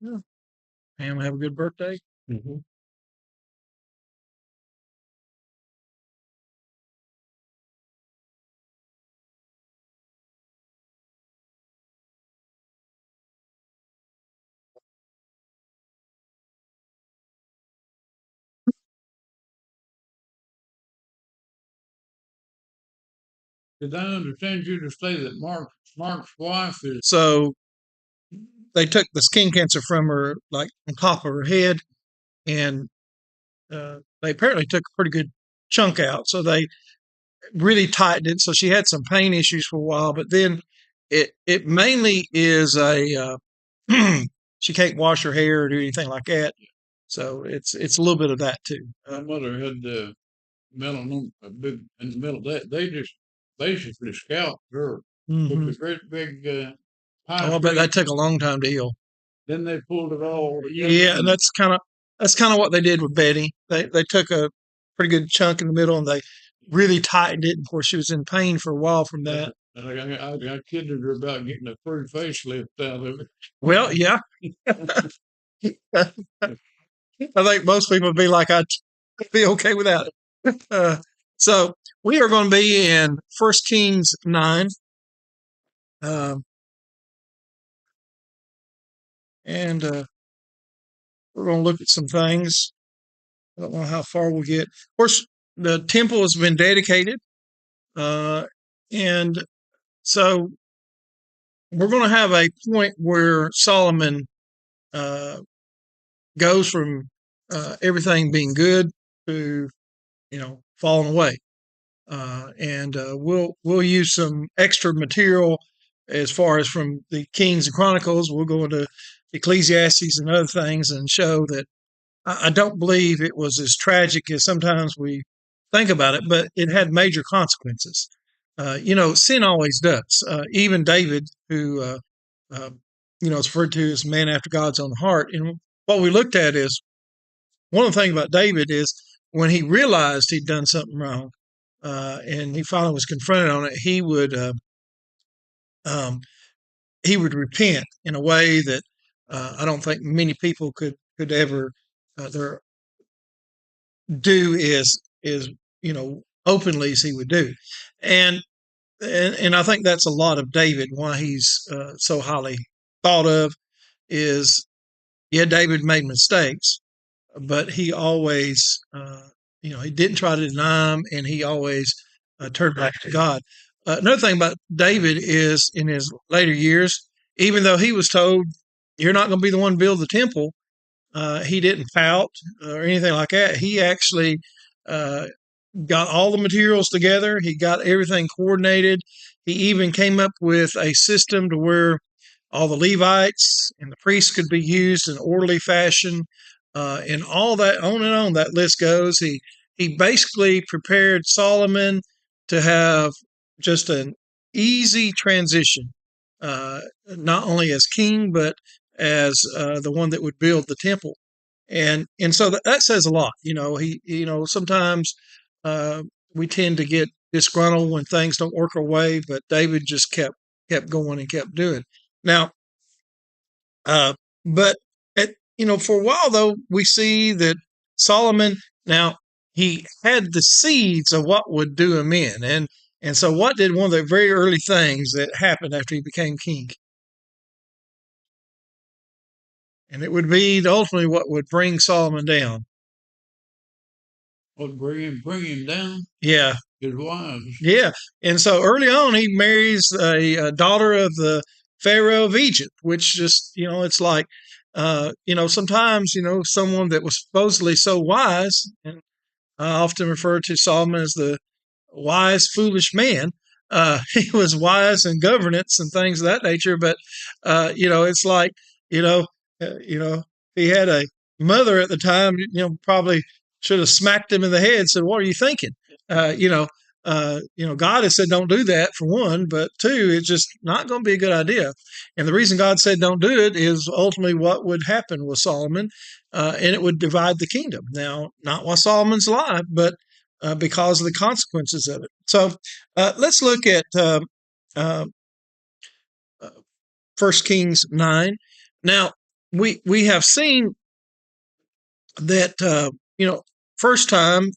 Yeah. Pam, have a good birthday. Mm-hmm. Did I understand you to say that Mark's wife is? So they took the skin cancer from her, like on top of her head, and they apparently took a pretty good chunk out. So they really tightened it. So she had some pain issues for a while, but then it mainly is a she can't wash her hair or do anything like that. So it's a little bit of that too. My mother had melanoma, a big in the middle. They just basically scalped her with Mm-hmm. a great big Oh, I bet that took a long time to heal. Then they pulled it all together. Yeah, and that's kind of what they did with Betty. They took a pretty good chunk in the middle and they really tightened it. Of course, she was in pain for a while from that. And I kidded her about getting a free facelift out of it. Well, yeah. I think most people would be like, I'd be okay without it. So we are going to be in 1 Kings 9. And we're going to look at some things. I don't know how far we'll get. Of course, the temple has been dedicated. And so we're going to have a point where Solomon goes from everything being good to, falling away. And we'll use some extra material as far as from the Kings and Chronicles. We'll go into Ecclesiastes and other things and show that I don't believe it was as tragic as sometimes we think about it, but it had major consequences. Sin always does. Even David, who is referred to as man after God's own heart. And what we looked at is one of the things about David is when he realized he'd done something wrong, and he finally was confronted on it, he would repent in a way that I don't think many people could ever do is openly as he would do, and I think that's a lot of David. Why he's so highly thought of is, yeah, David made mistakes, but he always he didn't try to deny them, and he always turned back to God. Another thing about David is in his later years, even though he was told, "You're not going to be the one to build the temple," he didn't pout or anything like that. He actually got all the materials together. He got everything coordinated. He even came up with a system to where all the Levites and the priests could be used in orderly fashion, and all that, on and on that list goes. He basically prepared Solomon to have just an easy transition, not only as king but as the one that would build the temple, and so that says a lot. Sometimes we tend to get disgruntled when things don't work our way, but David just kept going and kept doing. Now, but for a while though, we see that Solomon, now he had the seeds of what would do him in, and so what did one of the very early things that happened after he became king? And it would be ultimately what would bring Solomon down. What bring him down? Yeah. His wives. Yeah. And so early on, he marries a daughter of the Pharaoh of Egypt, which just, it's like, sometimes, someone that was supposedly so wise, and I often refer to Solomon as the wise, foolish man. He was wise in governance and things of that nature, but, it's like, he had a mother at the time, probably should have smacked him in the head and said, "What are you thinking?" God has said don't do that, for one, but two, it's just not going to be a good idea. And the reason God said don't do it is ultimately what would happen with Solomon, and it would divide the kingdom. Now, not while Solomon's alive, but because of the consequences of it. So let's look at 1 Kings 9. Now, we have seen that first time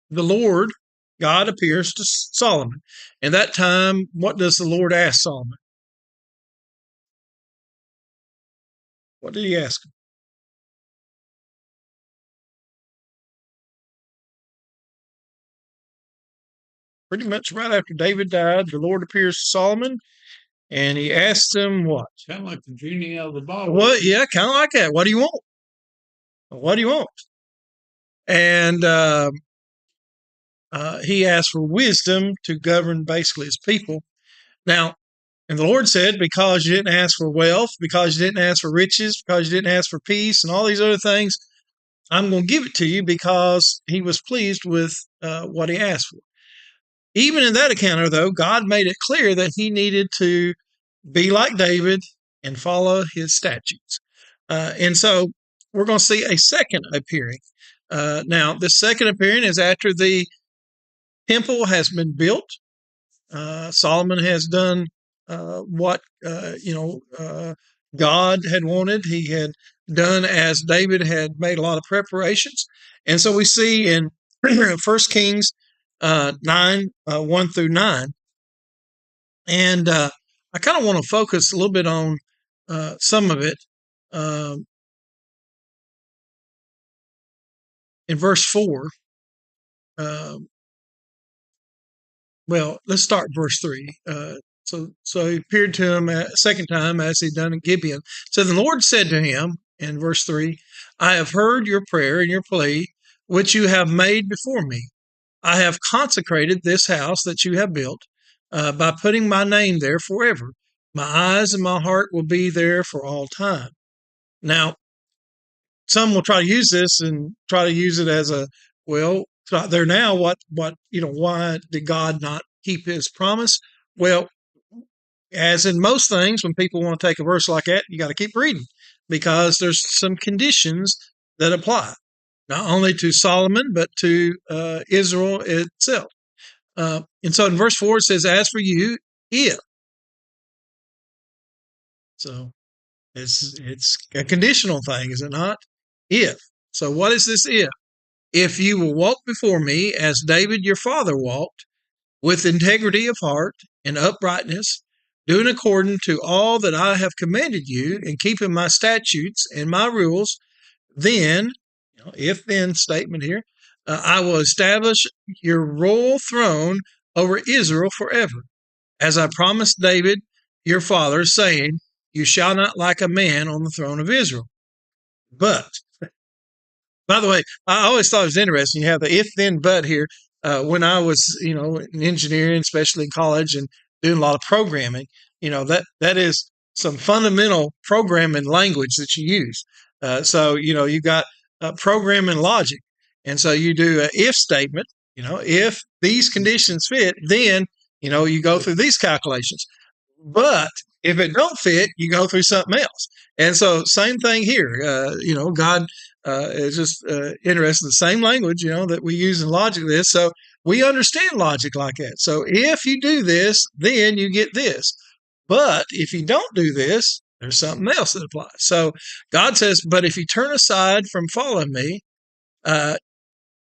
the Lord God appears to Solomon, and that time, what does the Lord ask Solomon? What did he ask him? Pretty much right after David died, the Lord appears to Solomon, and he asks him what? Kind of like the genie out of the bottle. Well, yeah, kind of like that. What do you want? What do you want? And he asked for wisdom to govern basically his people. Now, and the Lord said, because you didn't ask for wealth, because you didn't ask for riches, because you didn't ask for peace and all these other things, I'm going to give it to you, because he was pleased with what he asked for. Even in that encounter, though, God made it clear that he needed to be like David and follow his statutes. And so we're going to see a second appearing. Now, this second appearing is after the temple has been built. Solomon has done what God had wanted. He had done as David had made a lot of preparations. And so we see in 1 Kings 9, 1 through 9. And I kind of want to focus a little bit on some of it. In verse 4, well, let's start verse 3. So he appeared to him a second time as he'd done in Gibeon. So the Lord said to him in verse 3, I have heard your prayer and your plea, which you have made before me. I have consecrated this house that you have built by putting my name there forever. My eyes and my heart will be there for all time. Now, some will try to use this and try to use it as a, well, it's not there now. Why did God not keep his promise? Well, as in most things, when people want to take a verse like that, you got to keep reading, because there's some conditions that apply, not only to Solomon, but to Israel itself. And so in verse 4, it says, as for you, if. So it's a conditional thing, is it not? If. So what is this if? If you will walk before me as David your father walked, with integrity of heart and uprightness, doing according to all that I have commanded you, and keeping my statutes and my rules, then, if then statement here, I will establish your royal throne over Israel forever, as I promised David your father, saying, you shall not lack a man on the throne of Israel. But, by the way, I always thought it was interesting. You have the if, then, but here. When I was, in engineering, especially in college, and doing a lot of programming, that is some fundamental programming language that you use. So, you got programming logic. And so you do an if statement, if these conditions fit, then, you go through these calculations. But if it don't fit, you go through something else. And so same thing here. God is just interested in the same language, that we use in logic this. So we understand logic like that. So if you do this, then you get this. But if you don't do this, there's something else that applies. So God says, but if you turn aside from following me,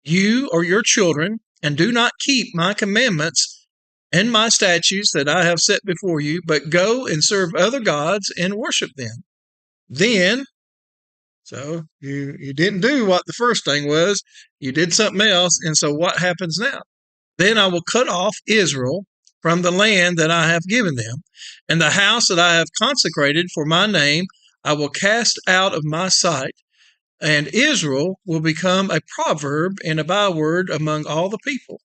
you or your children, and do not keep my commandments and my statutes that I have set before you, but go and serve other gods and worship them. Then, so you didn't do what the first thing was, you did something else, and so what happens now? Then I will cut off Israel from the land that I have given them, and the house that I have consecrated for my name I will cast out of my sight, and Israel will become a proverb and a byword among all the people.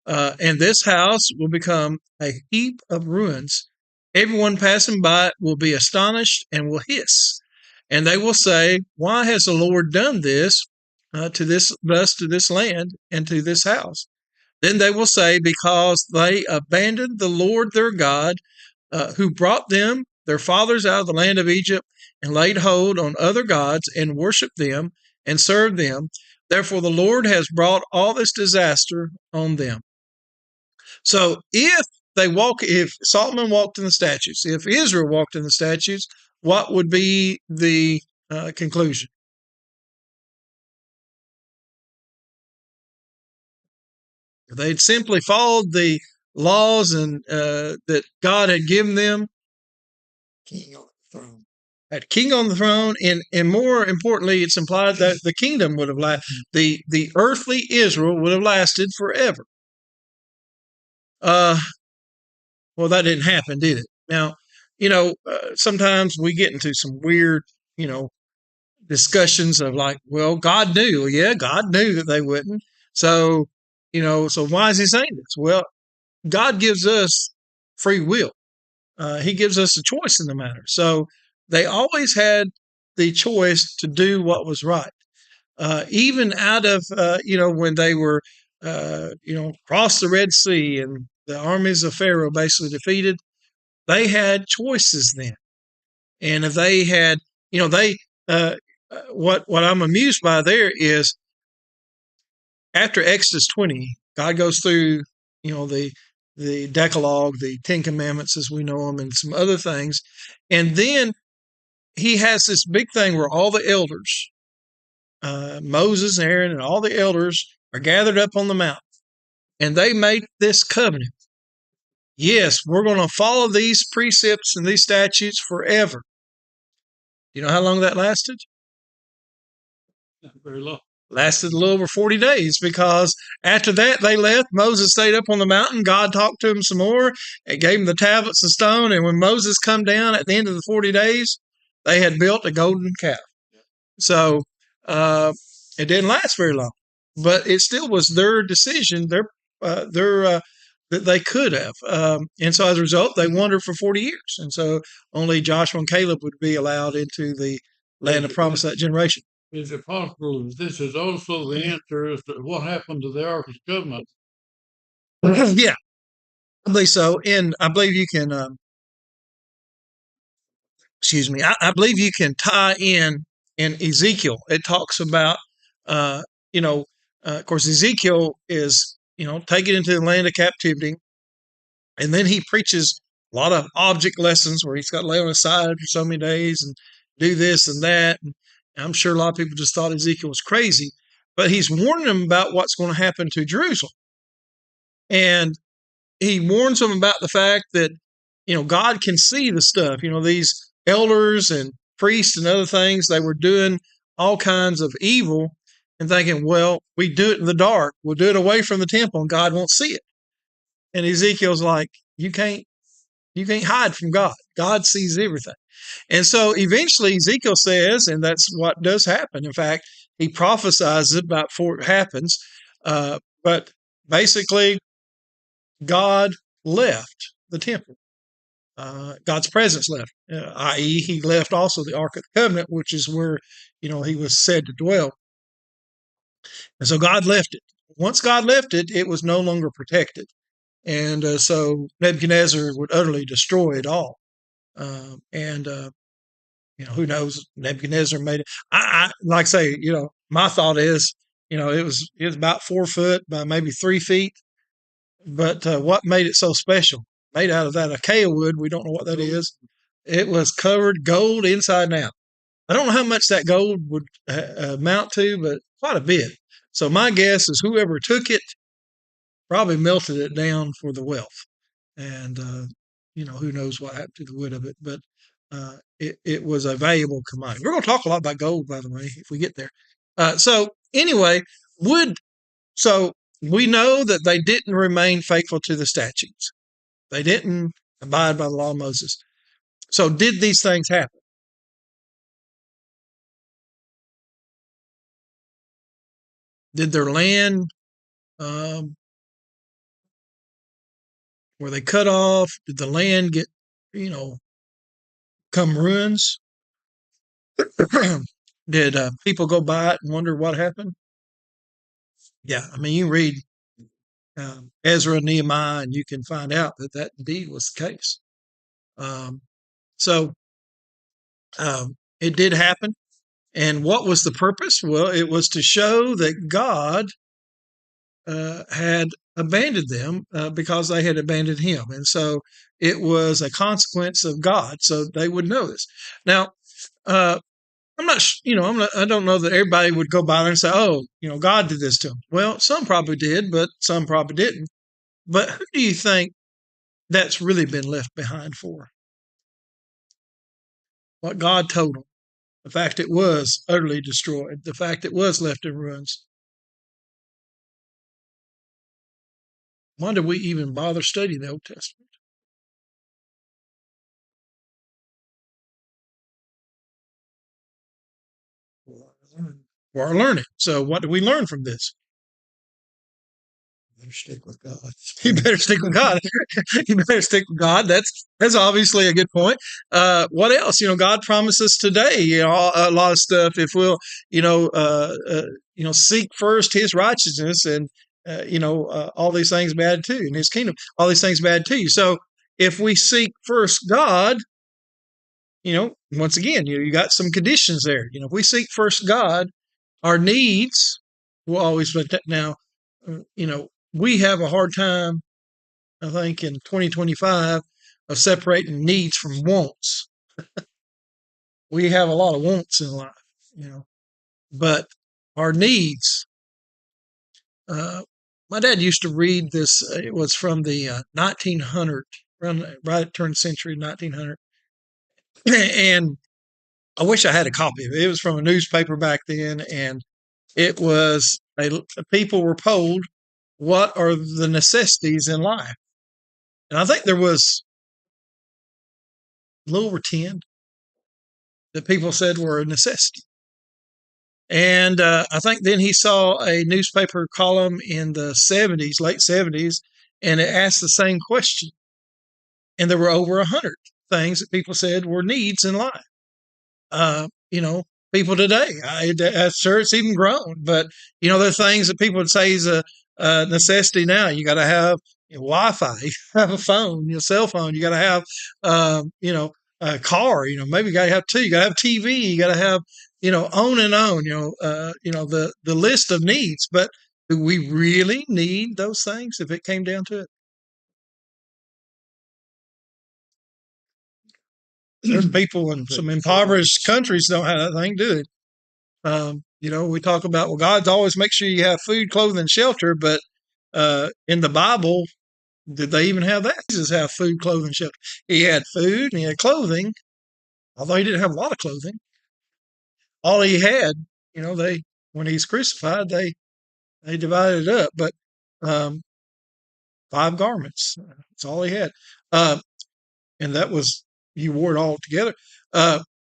And this house will become a heap of ruins. Everyone passing by it will be astonished and will hiss. And they will say, why has the Lord done this to this land and to this house? Then they will say, because they abandoned the Lord their God, who brought them, their fathers, out of the land of Egypt, and laid hold on other gods and worshiped them and served them. Therefore the Lord has brought all this disaster on them. So if Solomon walked in the statutes, if Israel walked in the statutes, what would be the conclusion. They'd simply followed the laws and that God had given them. King on the throne. Had king on the throne, and more importantly, it's implied that the kingdom would have lasted. The earthly Israel would have lasted forever. Well, that didn't happen, did it? Now, sometimes we get into some weird, discussions of like, well, God knew. Yeah, God knew that they wouldn't. So, so why is he saying this? Well, God gives us free will. He gives us a choice in the matter. So they always had the choice to do what was right. Even out of, when they were, crossed the Red Sea and the armies of Pharaoh basically defeated, they had choices then. And if they had, what I'm amused by there is after Exodus 20, God goes through, the Decalogue, the Ten Commandments as we know them, and some other things. And then he has this big thing where all the elders, Moses, Aaron, and all the elders are gathered up on the mountain. And they make this covenant. Yes, we're going to follow these precepts and these statutes forever. You know how long that lasted? Not very long. Lasted a little over 40 days, because after that they left. Moses stayed up on the mountain. God talked to him some more and gave him the tablets of stone. And when Moses come down at the end of the 40 days, they had built a golden calf. So it didn't last very long, but it still was their decision, that they could have. And so as a result, they wandered for 40 years. And so only Joshua and Caleb would be allowed into the land of promise of that generation. Is it possible that this is also the answer as to what happened to the Ark of the Covenant? Yeah, I believe so. And I believe you can, I believe you can tie in Ezekiel. It talks about, of course, Ezekiel is, taken into the land of captivity. And then he preaches a lot of object lessons where he's got to lay on his side for so many days and do this and that. And I'm sure a lot of people just thought Ezekiel was crazy, but he's warning them about what's going to happen to Jerusalem. And he warns them about the fact that, God can see the stuff. These elders and priests and other things, they were doing all kinds of evil and thinking, well, we do it in the dark. We'll do it away from the temple and God won't see it. And Ezekiel's like, you can't hide from God. God sees everything. And so eventually Ezekiel says, and that's what does happen. In fact, he prophesies it about before it happens. But basically, God left the temple. God's presence left, i.e., he left also the Ark of the Covenant, which is where, he was said to dwell. And so God left it. Once God left it, it was no longer protected. And so Nebuchadnezzar would utterly destroy it all. Who knows? Nebuchadnezzar made it. I like I say, my thought is, it was about 4 foot by maybe 3 feet. But what made it so special? Made out of that acacia wood. We don't know what that is. It was covered gold inside and out. I don't know how much that gold would amount to, but quite a bit. So my guess is whoever took it probably melted it down for the wealth. And, who knows what happened to the wood of it, but it was a valuable commodity. We're going to talk a lot about gold, by the way, if we get there. So anyway, so we know that they didn't remain faithful to the statutes. They didn't abide by the law of Moses. So did these things happen? Did their land, were they cut off? Did the land get, come ruins? Did people go by it and wonder what happened? Yeah, I mean, you read Ezra, Nehemiah, and you can find out that indeed was the case. So it did happen. And what was the purpose? Well, it was to show that God had abandoned them because they had abandoned him. And so it was a consequence of God. So they would know this. Now, I don't know that everybody would go by there and say, oh, God did this to them. Well, some probably did, but some probably didn't. But who do you think that's really been left behind for? What God told them. The fact it was utterly destroyed. The fact it was left in ruins. Why do we even bother studying the Old Testament? For our learning. So what do we learn from this? Better stick with God. You better stick with God. You better stick with God. That's obviously a good point. What else? God promises today, a lot of stuff. If we'll, seek first His righteousness, and all these things be added to you, in His kingdom, all these things be added to you. So if we seek first God, once again, you got some conditions there. If we seek first God, our needs will always be now. We have a hard time, I think, in 2025 of separating needs from wants. We have a lot of wants in life, but our needs. My dad used to read this. It was from the 1900, right at turn century 1900, and I wish I had a copy of it. It was from a newspaper back then, and it was people were polled what are the necessities in life, and I think there was a little over 10 that people said were a necessity. And I think then he saw a newspaper column in the 70s, late 70s, and it asked the same question. And there were over 100 things that people said were needs in life. People today, I'm sure it's even grown, but, there are things that people would say is a necessity now. You got to have Wi-Fi, you have a phone, your cell phone, you got to have, a car, maybe you got to have two, you got to have TV, you got to have, on and on, the list of needs. But do we really need those things if it came down to it? There's people in some impoverished countries don't have that thing, do they? We talk about, well, God's always make sure you have food, clothing, and shelter, but in the Bible, did they even have that? Jesus had food, clothing, shelter. He had food and he had clothing, although he didn't have a lot of clothing. All he had, when he's crucified, they divided it up, but 5 garments. That's all he had. And that was, you wore it all together.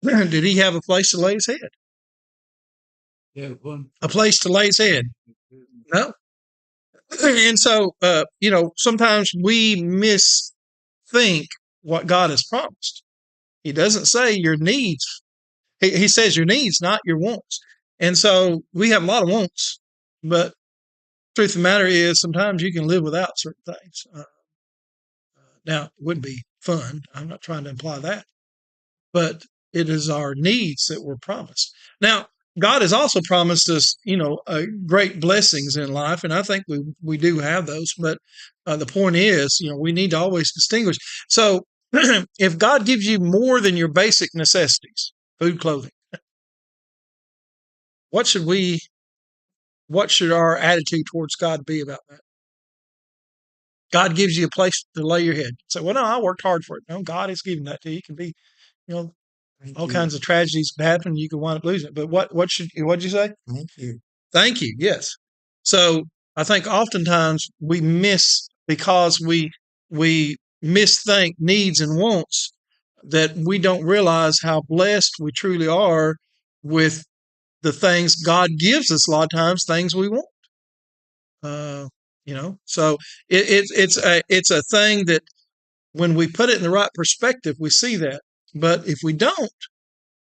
Did he have a place to lay his head? Yeah, A place to lay his head? No. And so, sometimes we misthink what God has promised. He doesn't say your needs. He says your needs, not your wants. And so we have a lot of wants, but the truth of the matter is sometimes you can live without certain things. Now, it wouldn't be fun. I'm not trying to imply that. But it is our needs that were promised. Now, God has also promised us, great blessings in life, and I think we do have those. But the point is, we need to always distinguish. So, if God gives you more than your basic necessities, food, clothing, what should our attitude towards God be about that? God gives you a place to lay your head. So, well, no, I worked hard for it. No, God has given that to you. It can be, all kinds of tragedies can happen. You can wind up losing it. But what did you say? Thank you. Thank you. Yes. So I think oftentimes we miss, because we misthink needs and wants, that we don't realize how blessed we truly are with the things God gives us. A lot of times, things we want. So it's a thing that when we put it in the right perspective, we see that. But if we don't,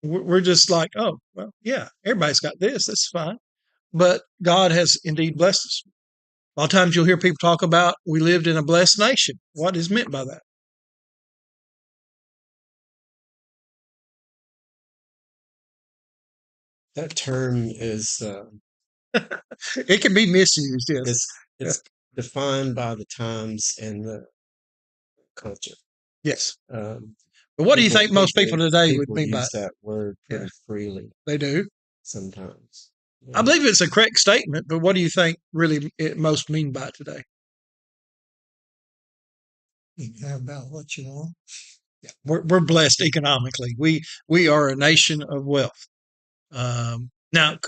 we're just like, oh, well, yeah, everybody's got this. That's fine. But God has indeed blessed us. A lot of times you'll hear people talk about we lived in a blessed nation. What is meant by that? That term is It can be misused, yes. it's defined by the times and the culture. Yes. Um, But what do you think most people today would people mean by use it? that word pretty Yeah. freely They do. sometimes. I Yeah. believe it's a correct statement, but what do you think really it most mean by it today? You can have about what you want. We're blessed economically. We are a nation of wealth. Now,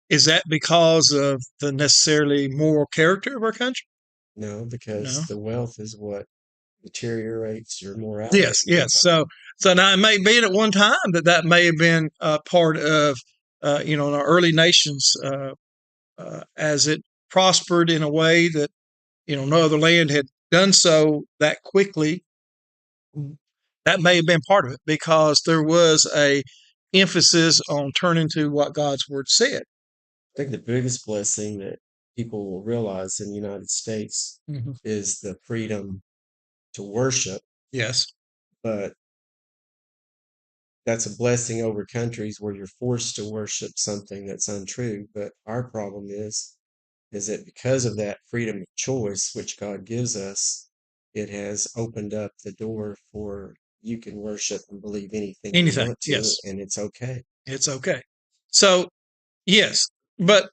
is that because of the necessarily moral character of our country? No, because No. the wealth is what deteriorates your morality. Yes. So now it may be at one time that may have been part of, in our early nations as it prospered in a way that no other land had done so that quickly. That may have been part of it because there was a emphasis on turning to what God's word said. I think the biggest blessing that people will realize in the United States Mhm. is the freedom to worship, Yes. but that's a blessing over countries where you're forced to worship something that's untrue. But our problem is that because of that freedom of choice which God gives us, it has opened up the door for you can worship and believe anything you Anything. want to, Yes. and it's okay. It's okay. So yes, but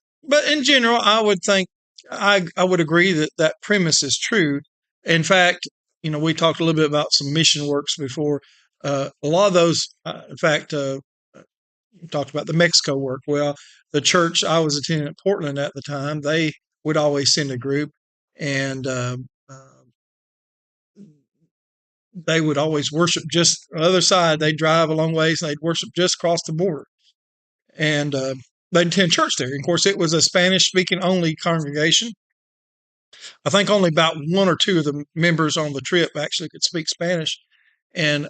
in general, I would think I would agree that that premise is true. In fact, we talked a little bit about some mission works before. A lot of those, in fact, we talked about the Mexico work. Well, the church I was attending at Portland at the time, they would always send a group, and they would always worship just on the other side. They'd drive a long ways, and they'd worship just across the border. And they'd attend church there. And of course, it was a Spanish-speaking only congregation. I think only about one or two of the members on the trip actually could speak Spanish. And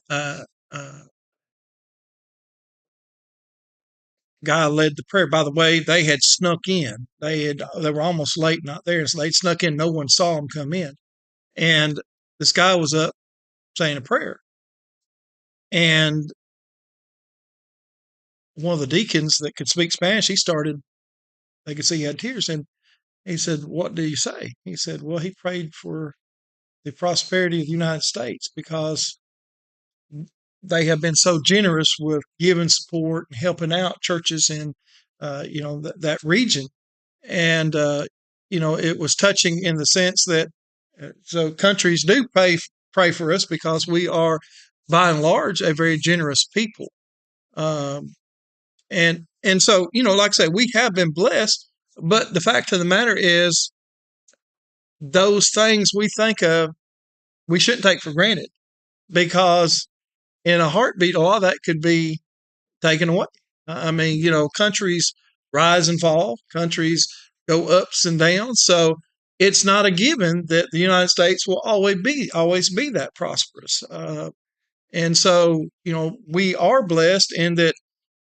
guy led the prayer. By the way, they had snuck in. They were almost late, not there, so they'd snuck in. No one saw them come in, and this guy was up saying a prayer, and one of the deacons that could speak Spanish, he started. They could see he had tears, and he said, "What do you say?" He said, "Well, he prayed for the prosperity of the United States because they have been so generous with giving support and helping out churches in that region." And it was touching in the sense that so countries do pray for us because we are by and large a very generous people. um, and so like I say, we have been blessed, but the fact of the matter is those things we think of we shouldn't take for granted because in a heartbeat a lot of that could be taken away. I mean, countries rise and fall, countries go ups and downs. So it's not a given that the United States will always be that prosperous. And so, we are blessed in that,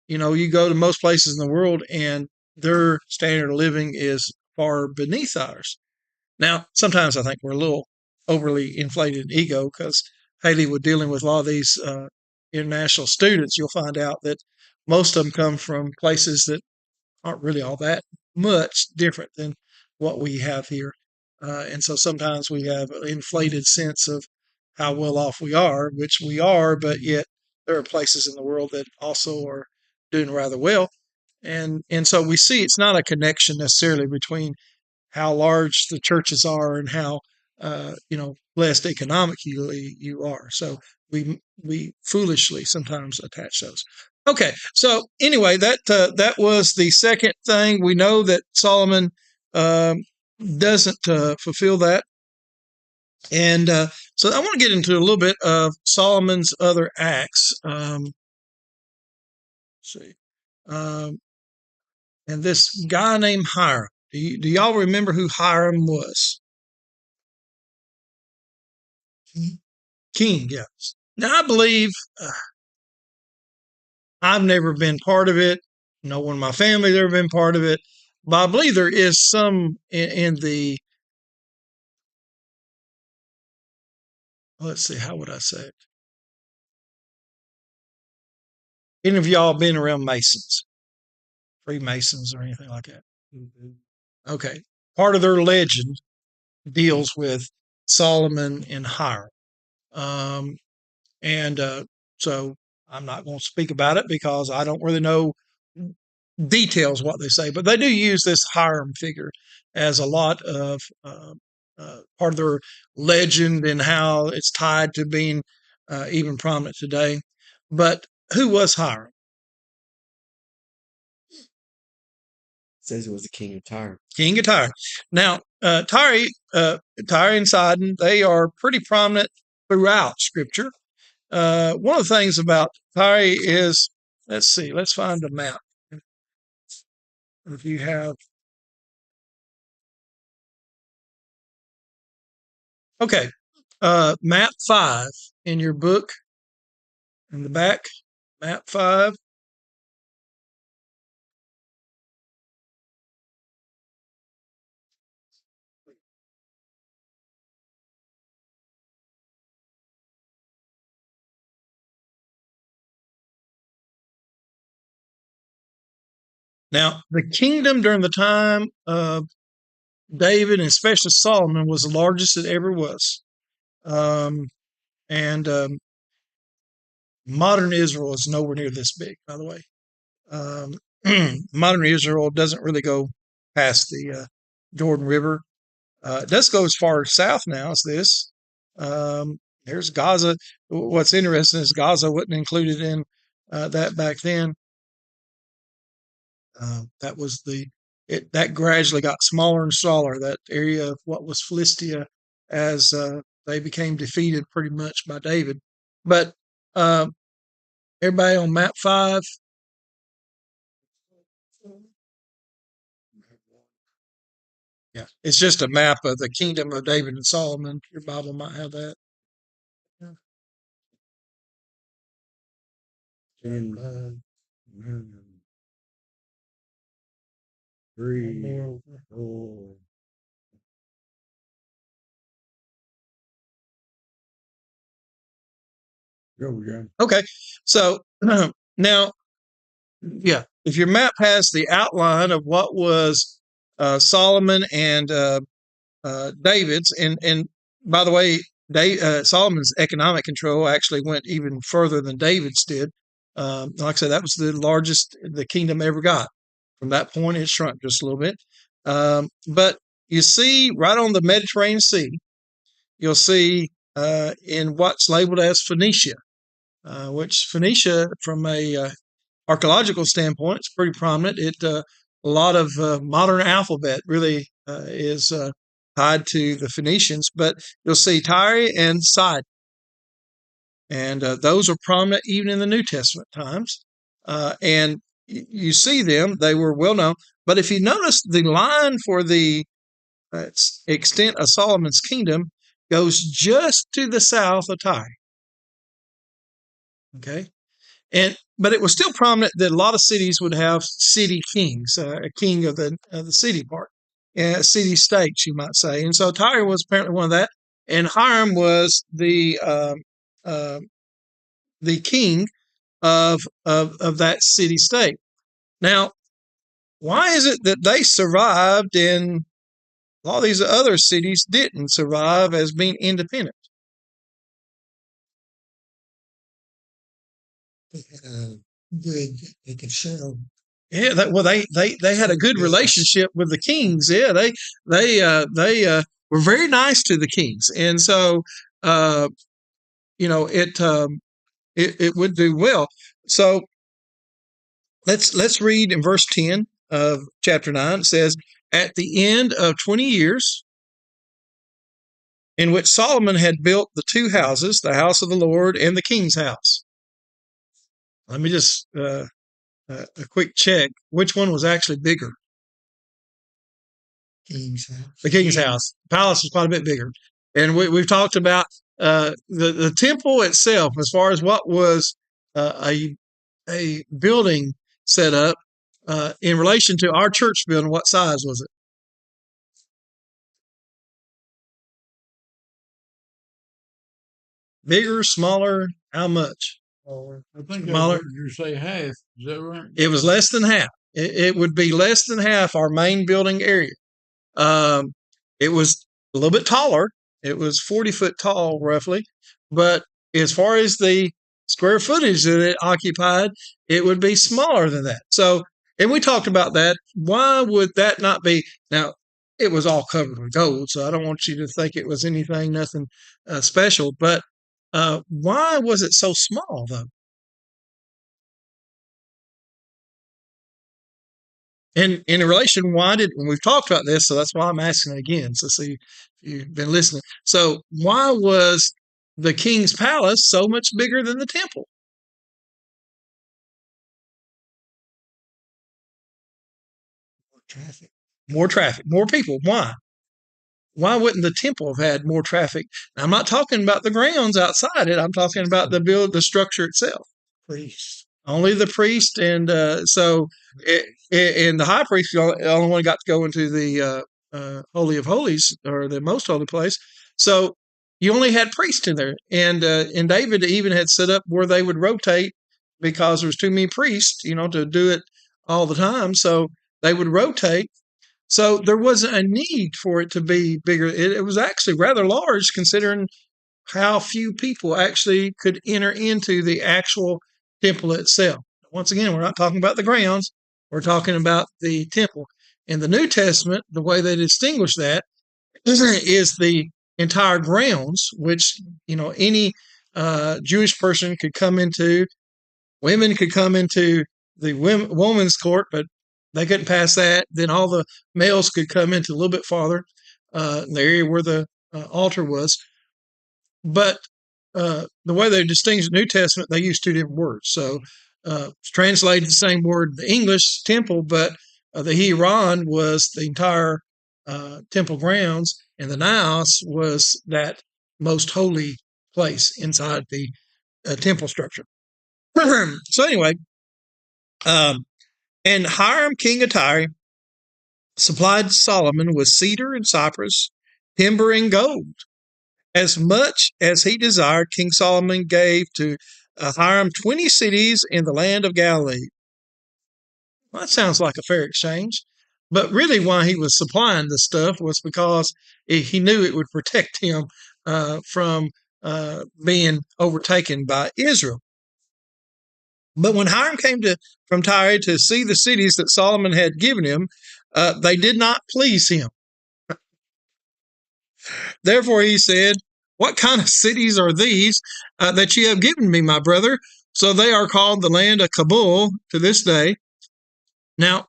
you go to most places in the world and their standard of living is far beneath ours. Now, sometimes I think we're a little overly inflated in ego because Haley, with dealing with a lot of these international students, you'll find out that most of them come from places that aren't really all that much different than what we have here. And so sometimes we have an inflated sense of how well off we are, which we are, but yet there are places in the world that also are doing rather well. And so we see it's not a connection necessarily between how large the churches are and how blessed economically you are. So we foolishly sometimes attach those. Okay, so anyway, that was the second thing. We know that Solomon um, doesn't fulfill that, and so I want to get into a little bit of Solomon's other acts. Let's see. Um, and this guy named Hiram. Do y'all remember who Hiram was? King, yes. Now, I believe I've never been part of it. No one in my family's ever been part of it. But I believe there is some in the, let's see, how would I say it? Any of y'all been around Masons, Freemasons, or anything like that? Okay. Part of their legend deals with Solomon and Hiram. And So I'm not going to speak about it because I don't really know details what they say, but they do use this Hiram figure as a lot of part of their legend and how it's tied to being even prominent today. But who was Hiram? says it was the king of Tyre. King of Tyre. Now, Tyre and Sidon, they are pretty prominent throughout Scripture. One of the things about Tyre is, let's see, let's find a map. If you have, okay, map 5 in your book in the back, map 5. Now, the kingdom during the time of David and especially Solomon was the largest it ever was. And modern Israel is nowhere near this big, by the way. Modern Israel doesn't really go past the Jordan River. It does go as far south now as this. There's Gaza. What's interesting is Gaza wasn't included in that back then. That was that gradually got smaller and smaller, that area of what was Philistia, as they became defeated pretty much by David. But everybody on map 5? Yeah, it's just a map of the kingdom of David and Solomon. Your Bible might have that. And, 3, 4. Go again. Okay, so now, yeah, if your map has the outline of what was Solomon and David's, and by the way, Solomon's economic control actually went even further than David's did. Like I said, that was the largest the kingdom ever got. From that point, it shrunk just a little bit. But you see, right on the Mediterranean Sea, you'll see in what's labeled as Phoenicia, which Phoenicia, from a archaeological standpoint, it's pretty prominent. A lot of modern alphabet really is tied to the Phoenicians, but you'll see Tyre and Sidon, and those are prominent even in the New Testament times. And you see them; they were well known. But if you notice, the line for the extent of Solomon's kingdom goes just to the south of Tyre. Okay. But it was still prominent that a lot of cities would have city kings, a king of the city part, city states, you might say. And so Tyre was apparently one of that, and Hiram was the king of that city state. Now, why is it that they survived and a lot of these other cities didn't survive as being independent? Good, they could sell. Yeah, they had a good relationship with the kings. Yeah, they were very nice to the kings, and so it would do well. So let's read in verse 10 of chapter 9. It says, "At the end of 20 years, in which Solomon had built the 2 houses, the house of the Lord and the king's house." Let me just a quick check. Which one was actually bigger? King's house. The king's house. The palace was quite a bit bigger. And we've talked about the temple itself, as far as what was a building set up in relation to our church building. What size was it? Bigger, smaller? How much? I think Smaller. I heard you say half. Is that right? It was less than half. It would be less than half our main building area. It was a little bit taller. It was 40 foot tall, roughly. But as far as the square footage that it occupied, it would be smaller than that. So, and we talked about that. Why would that not be? Now, it was all covered with gold, so I don't want you to think it was nothing special. But why was it so small, though? And in relation, and we've talked about this, so that's why I'm asking it again. So see if you've been listening. So why was the king's palace so much bigger than the temple? Traffic. More traffic, more people. Why? Why wouldn't the temple have had more traffic? Now, I'm not talking about the grounds outside it. I'm talking about the structure itself. Priests. Only the priest, and and the high priest only one got to go into the holy of holies, or the most holy place. So you only had priests in there, and David even had set up where they would rotate because there was too many priests, to do it all the time. So they would rotate. So there wasn't a need for it to be bigger. It was actually rather large, considering how few people actually could enter into the actual temple itself. Once again, we're not talking about the grounds. We're talking about the temple. In the New Testament, the way they distinguish that is the entire grounds, which, any Jewish person could come into. Women could come into the women's court, but they couldn't pass that. Then all the males could come into a little bit farther, the area where the altar was. But the way they distinguish the New Testament, they use two different words. So it's translated the same word in the English temple, but the Hieron was the entire temple grounds, and the Naos was that most holy place inside the temple structure. So anyway, and Hiram, king of Tyre, supplied Solomon with cedar and cypress, timber and gold. As much as he desired, King Solomon gave to Hiram 20 cities in the land of Galilee. Well, that sounds like a fair exchange. But really why he was supplying the stuff was because he knew it would protect him from being overtaken by Israel. But when Hiram came from Tyre to see the cities that Solomon had given him, they did not please him. Therefore he said, "What kind of cities are these that you have given me, my brother?" So they are called the land of Kabul to this day. Now,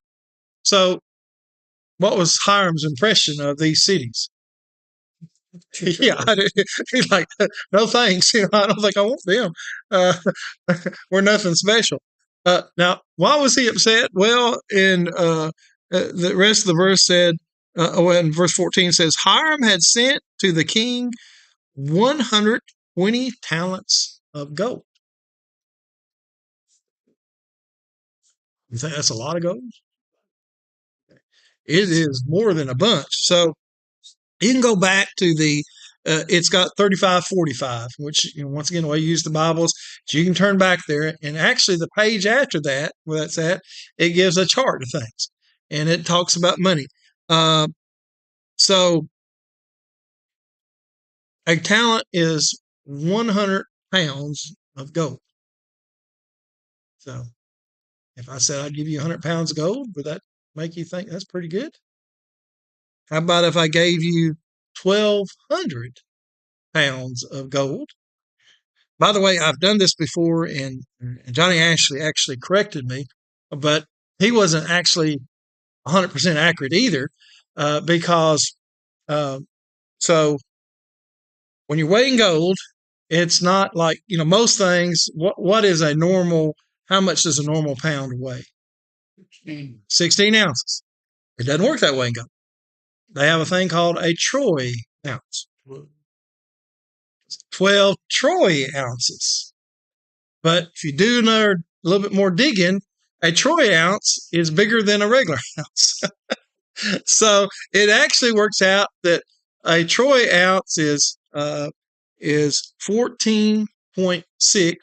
so what was Hiram's impression of these cities? Yeah, he's like, no thanks. I don't think I want them. We're nothing special. Now, why was he upset? Well, in the rest of the verse said, in verse 14 says, Hiram had sent to the king 120 talents of gold. You think that's a lot of gold? It is more than a bunch. So you can go back to it's got 3545, which, once again, the way you use the Bibles, so you can turn back there. And actually, the page after that, where that's at, it gives a chart of things. And it talks about money. So a talent is 100 pounds of gold. So if I said I'd give you 100 pounds of gold, would that make you think that's pretty good? How about if I gave you 1,200 pounds of gold? By the way, I've done this before, and Johnny Ashley actually corrected me, but he wasn't actually 100% accurate either, because so when you're weighing gold, it's not like, most things. What is a normal? How much does a normal pound weigh? 16 ounces. It doesn't work that way in gold. They have a thing called a troy ounce. 12 troy ounces. But if you do a little bit more digging, a troy ounce is bigger than a regular ounce. So it actually works out that a troy ounce is 14.6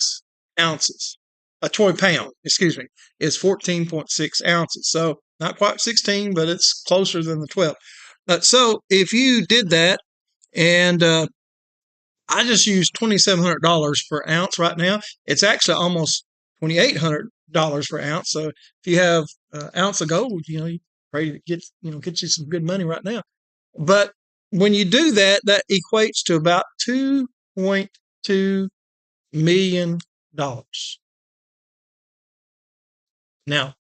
ounces. A troy pound, excuse me, is 14.6 ounces. So not quite 16, but it's closer than the 12. So if you did that, and I just use $2,700 per ounce right now. It's actually almost $2,800 per ounce. So if you have an ounce of gold, you pray to get you some good money right now. But when you do that, that equates to about $2.2 million. Now,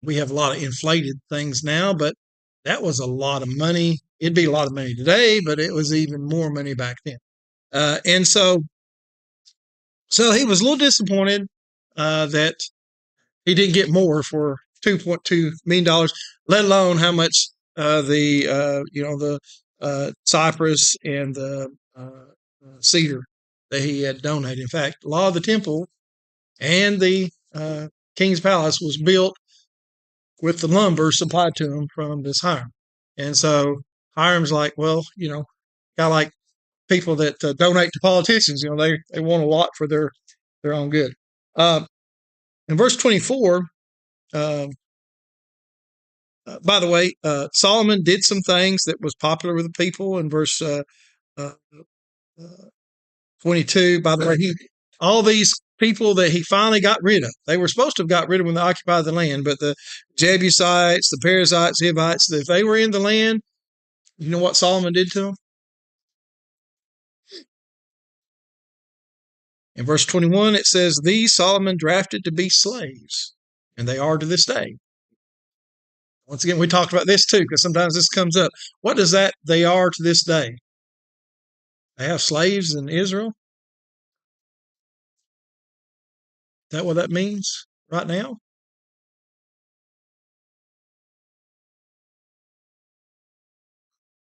we have a lot of inflated things now, but that was a lot of money. It'd be a lot of money today, but it was even more money back then. And so he was a little disappointed that he didn't get more for $2.2 million, let alone how much the cypress and the cedar that he had donated. In fact, a lot of the temple and the king's palace was built with the lumber supplied to him from this Hiram. And so Hiram's like, well, kind of like people that donate to politicians, they want a lot for their own good. In verse 24, by the way, Solomon did some things that was popular with the people. In verse 22, by the way, all these people that he finally got rid of, they were supposed to have got rid of when they occupied the land, but the Jebusites, the Perizzites, the Hivites, if they were in the land, you know what Solomon did to them? In verse 21, it says, these Solomon drafted to be slaves, and they are to this day. Once again, we talked about this too, because sometimes this comes up. What does that they are to this day? They have slaves in Israel? Is that what that means right now?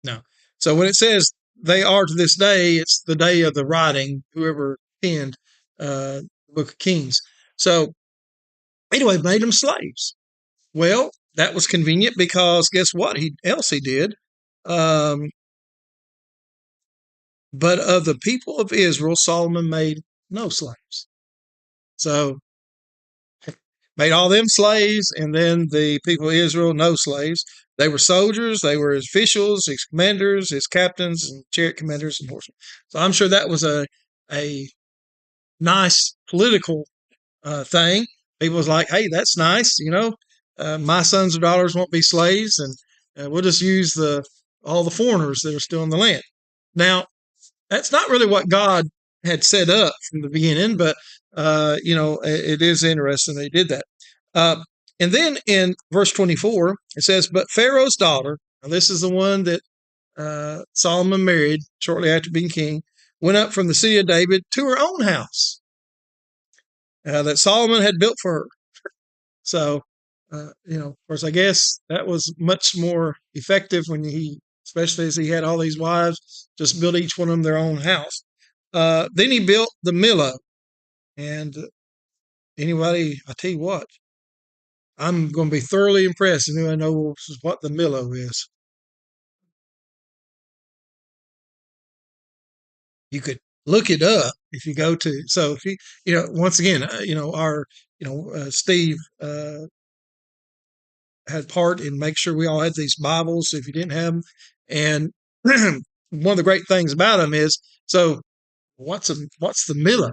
No. So when it says they are to this day, it's the day of the writing, whoever penned the book of Kings. So anyway, made them slaves. Well, that was convenient because guess what else he did? But of the people of Israel, Solomon made no slaves. So made all them slaves, and then the people of Israel, no slaves. They were soldiers, they were his officials, his commanders, his captains, and chariot commanders and horsemen. So I'm sure that was a nice political thing. People was like, hey, that's nice, my sons or daughters won't be slaves, and we'll just use all the foreigners that are still in the land. Now, that's not really what God had set up from the beginning, but it is interesting they did that. And then in verse 24, it says, but Pharaoh's daughter, now this is the one that Solomon married shortly after being king, went up from the city of David to her own house that Solomon had built for her. So, of course, I guess that was much more effective when especially as he had all these wives, just built each one of them their own house. Then he built the Millo. And I tell you what, I'm going to be thoroughly impressed if anyone knows what the Millo is. You could look it up if you go to. So if once again, Steve had part in make sure we all had these Bibles if you didn't have them. And one of the great things about them is, so what's the Millo?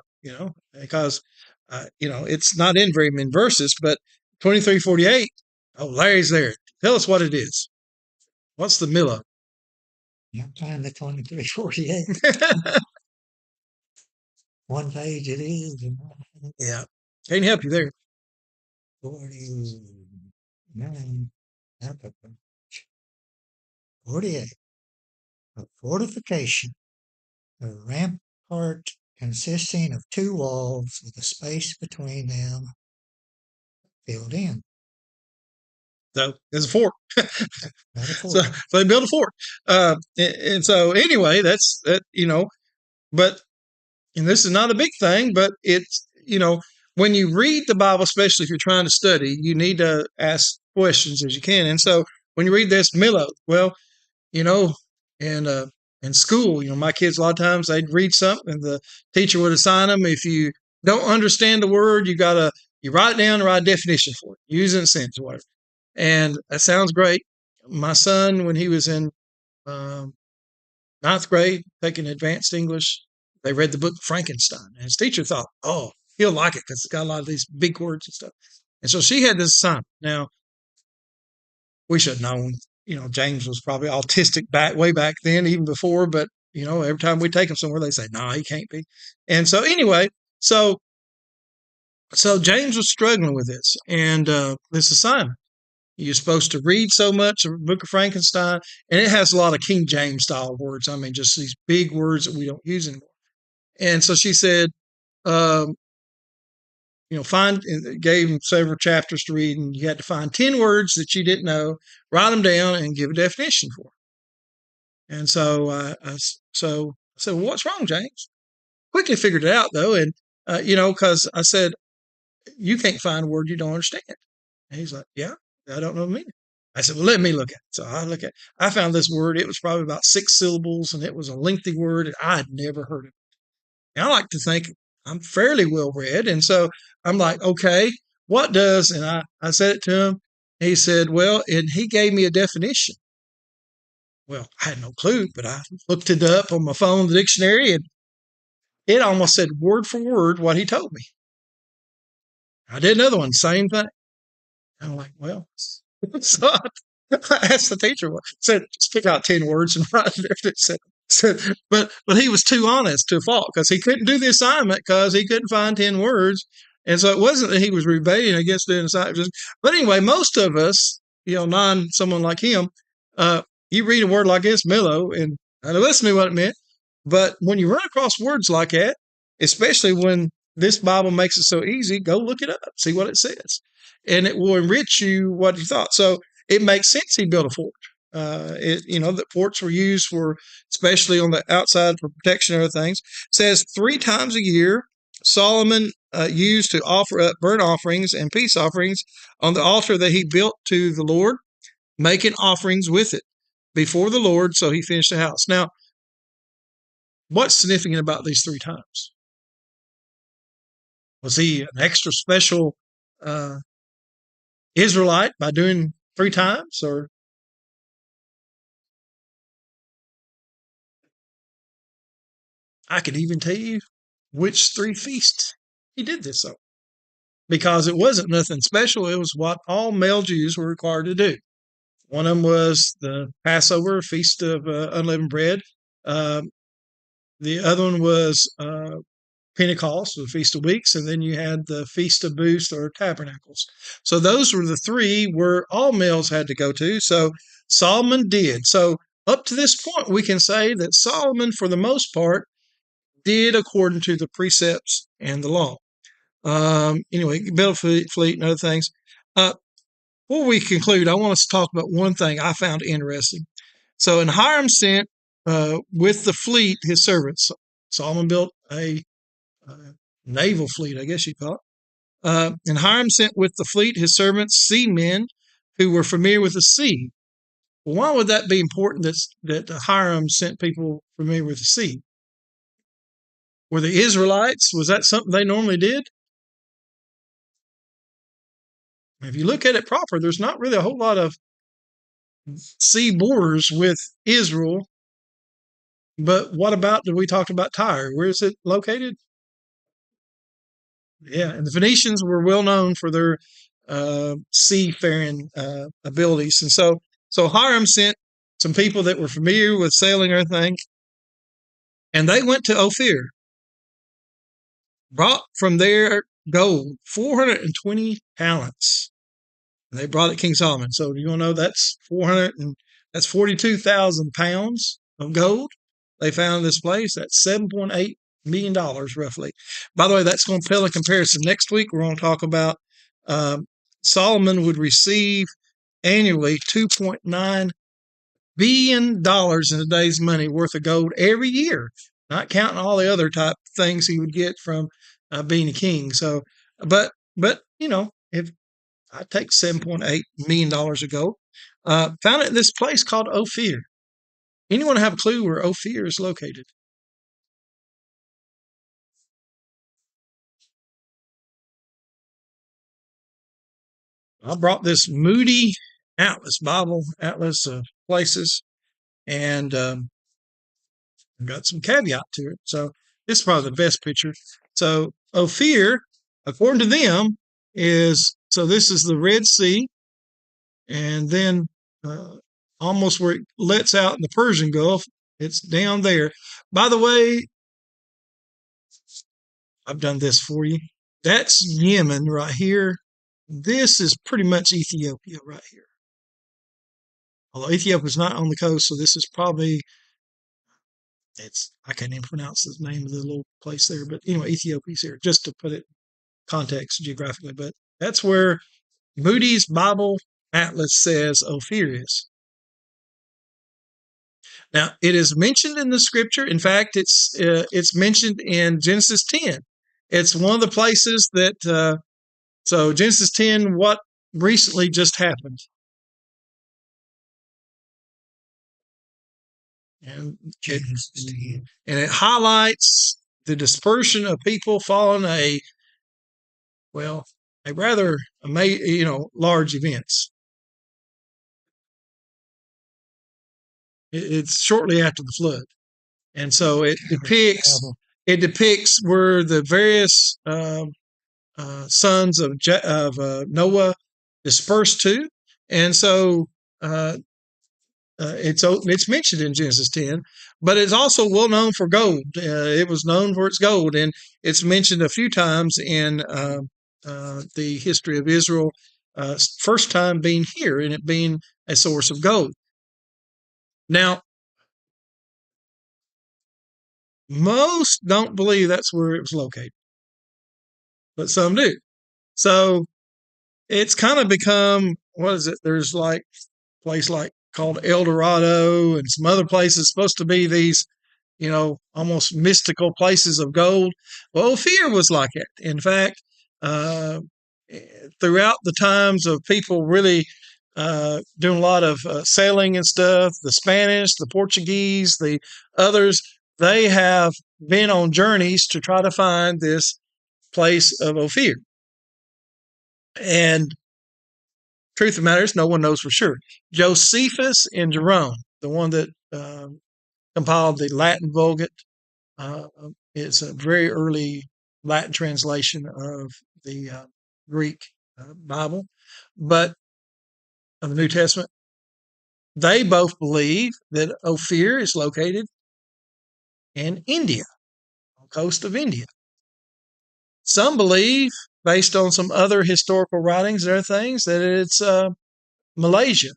Because it's not in very many verses, but 23:48. Oh, Larry's there. Tell us what it is. What's the Millo? I'm trying the 23:48. One page it is. Yeah. Can't help you there. 49. 48. A fortification. A rampart consisting of two walls with a space between them filled in. So there's a fort. Not a fort. So they built a fort. And so anyway, that's that, but, and this is not a big thing, but it's, when you read the Bible, especially if you're trying to study, you need to ask questions as you can. And so when you read this Millo, well, in school, my kids, a lot of times they'd read something and the teacher would assign them. If you don't understand the word, you write it down and write a definition for it, use it in a sentence or whatever. And that sounds great. My son, when he was in ninth grade, taking advanced English. They read the book Frankenstein. And his teacher thought, oh, he'll like it because it's got a lot of these big words and stuff. And so she had this assignment. Now, we should have known, James was probably autistic way back then, even before, but, every time we take him somewhere, they say, no, he can't be. And so anyway, so James was struggling with this and this assignment. You're supposed to read so much of the Book of Frankenstein, and it has a lot of King James style words. I mean, just these big words that we don't use anymore. And so she said, um, gave him several chapters to read, and you had to find 10 words that you didn't know, write them down, and give a definition for them. And so I said, well, what's wrong, James? Quickly figured it out, though, and, because I said, you can't find a word you don't understand. And he's like, yeah, I don't know the meaning. I said, well, let me look at it. So I found this word. It was probably about 6 syllables, and it was a lengthy word, and I had never heard of it. And I like to think I'm fairly well read. And so I'm like, okay, what does, and I said it to him. He said, well, and he gave me a definition. Well, I had no clue, but I looked it up on my phone, the dictionary, and it almost said word for word what he told me. I did another one, same thing. I'm like, well, so I asked the teacher, said, just pick out 10 words and write it. But he was too honest to a fault because he couldn't do the assignment because he couldn't find 10 words. And so it wasn't that he was rebelling against doing the assignment. But anyway, most of us, someone like him, you read a word like this, Milo, and I listened to what it meant. But when you run across words like that, especially when this Bible makes it so easy, go look it up, see what it says. And it will enrich you what you thought. So it makes sense he built a fort. That forts were used for, especially on the outside for protection and other things. It says 3 times a year, Solomon used to offer up burnt offerings and peace offerings on the altar that he built to the Lord, making offerings with it before the Lord. So he finished the house. Now, what's significant about these 3 times? Was he an extra special Israelite by doing 3 times, or? I could even tell you which 3 feasts he did this on, because it wasn't nothing special. It was what all male Jews were required to do. One of them was the Passover, Feast of Unleavened Bread. The other one was Pentecost, the Feast of Weeks, and then you had the Feast of Booths or Tabernacles. So those were the 3 where all males had to go to. So Solomon did. So up to this point, we can say that Solomon, for the most part, did according to the precepts and the law. Anyway, built a fleet and other things. Before we conclude, I want us to talk about one thing I found interesting. So, and Hiram sent with the fleet his servants. Solomon built a naval fleet, I guess you call it. And Hiram sent with the fleet his servants, seamen who were familiar with the sea. Well, why would that be important that Hiram sent people familiar with the sea? Were the Israelites, was that something they normally did? If you look at it proper, there's not really a whole lot of sea borders with Israel. But what about, we talked about Tyre? Where is it located? Yeah, and the Phoenicians were well known for their seafaring abilities. And so Hiram sent some people that were familiar with sailing and everything, and they went to Ophir, brought from there gold, 420 talents. And they brought it King Solomon. So you want to know that's 42,000 pounds of gold they found in this place. That's $7.8 million roughly. By the way, that's going to pale in comparison. Next week, we're going to talk about Solomon would receive annually $2.9 billion in today's money worth of gold every year, not counting all the other type things he would get from being a king. So, but if I take $7.8 million of gold, found it in this place called Ophir. Anyone have a clue where Ophir is located? I brought this Moody Atlas, Bible Atlas of places, and got some caveat to it. So this is probably the best picture. So Ophir, according to them, this is the Red Sea, and then almost where it lets out in the Persian Gulf, it's down there. By the way, I've done this for you. That's Yemen right here. This is pretty much Ethiopia right here. Although Ethiopia is not on the coast, so this is probably, I can't even pronounce the name of the little place there, but anyway, Ethiopia's here, just to put it context geographically. But that's where Moody's Bible Atlas says Ophir is. Now, it is mentioned in the scripture. In fact, it's mentioned in Genesis 10. It's one of the places that, so Genesis 10, what recently just happened? And it highlights the dispersion of people following a rather large events. It's shortly after the flood, and so it depicts where the various sons of Noah dispersed to, and so it's mentioned in Genesis 10, but it's also well known for gold. It was known for its gold, and it's mentioned a few times in the history of Israel. First time being here, and it being a source of gold. Now, most don't believe that's where it was located, but some do. So it's kind of become, what is it? There's like a place called El Dorado and some other places supposed to be these, almost mystical places of gold. Well, Ophir was like it. In fact, throughout the times of people really doing a lot of sailing and stuff, the Spanish, the Portuguese, the others, they have been on journeys to try to find this place of Ophir. And truth of the matter is, no one knows for sure. Josephus and Jerome, the one that compiled the Latin Vulgate, it's a very early Latin translation of the Greek Bible, but of the New Testament. They both believe that Ophir is located in India, on the coast of India. Some believe, based on some other historical writings and other things, that it's Malaysia,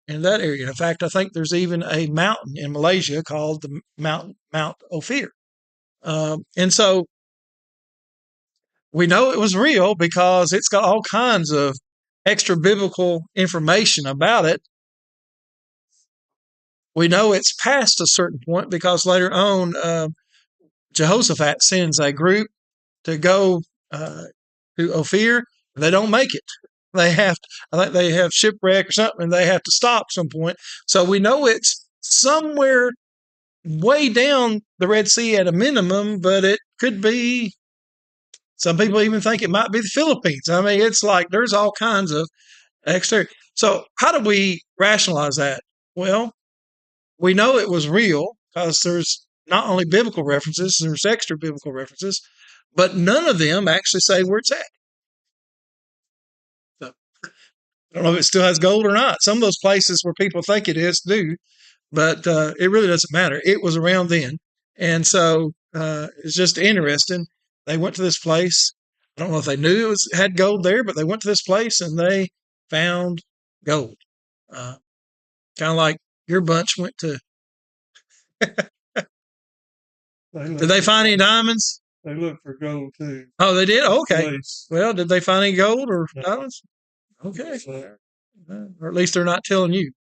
in that area. In fact, I think there's even a mountain in Malaysia called the Mount Ophir. And so we know it was real because it's got all kinds of extra biblical information about it. We know it's past a certain point because later on, Jehoshaphat sends a group to go to Ophir. They don't make it. I think they have shipwreck or something, and they have to stop at some point. So we know it's somewhere way down the Red Sea at a minimum, but it could be, some people even think it might be the Philippines. I mean, it's like there's all kinds of extra. So how do we rationalize that? Well, we know it was real because there's not only biblical references, there's extra biblical references, but none of them actually say where it's at. So, I don't know if it still has gold or not. Some of those places where people think it is do, but it really doesn't matter. It was around then. And so it's just interesting. They went to this place. I don't know if they knew it had gold there, but they went to this place and they found gold. Kind of like your bunch went to. Did they find any diamonds? They looked for gold too. Oh, they did? Okay. Place. Well, did they find any gold or No. diamonds? Okay. So, Or at least they're not telling you.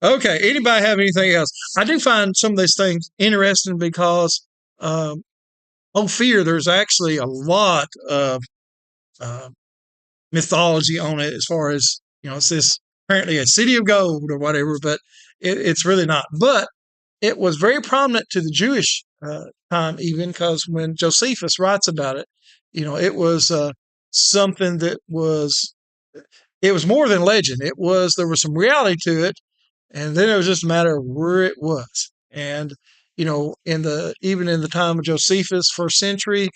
Okay. Anybody have anything else? I do find some of these things interesting because Ophir, there's actually a lot of mythology on it as far as, it's this apparently a city of gold or whatever, but it's really not. But it was very prominent to the Jewish time, even because when Josephus writes about it, it was something that was, it was more than legend. There was some reality to it. And then it was just a matter of where it was. And, even in the time of Josephus, first century,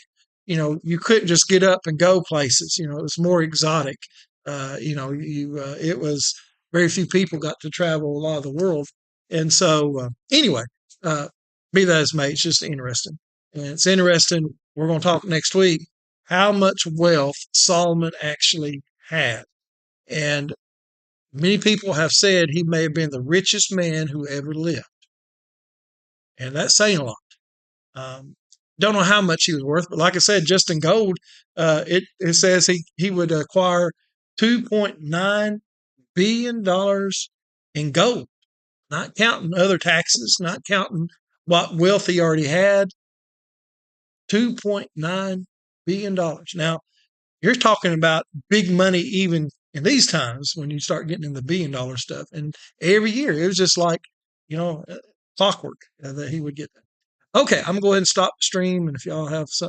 you couldn't just get up and go places. It was more exotic. It was very few people got to travel a lot of the world. And so, anyway, be that as may, it's just interesting. And it's interesting. We're going to talk next week how much wealth Solomon actually had. And many people have said he may have been the richest man who ever lived. And that's saying a lot. Don't know how much he was worth, but like I said, just in gold, it says he would acquire $2.9 billion in gold, not counting other taxes, not counting what wealth he already had. $2.9 billion. Now, you're talking about big money even in these times when you start getting in the billion-dollar stuff. And every year, it was just like, clockwork that he would get that. Okay, I'm going to go ahead and stop the stream. And if y'all have something,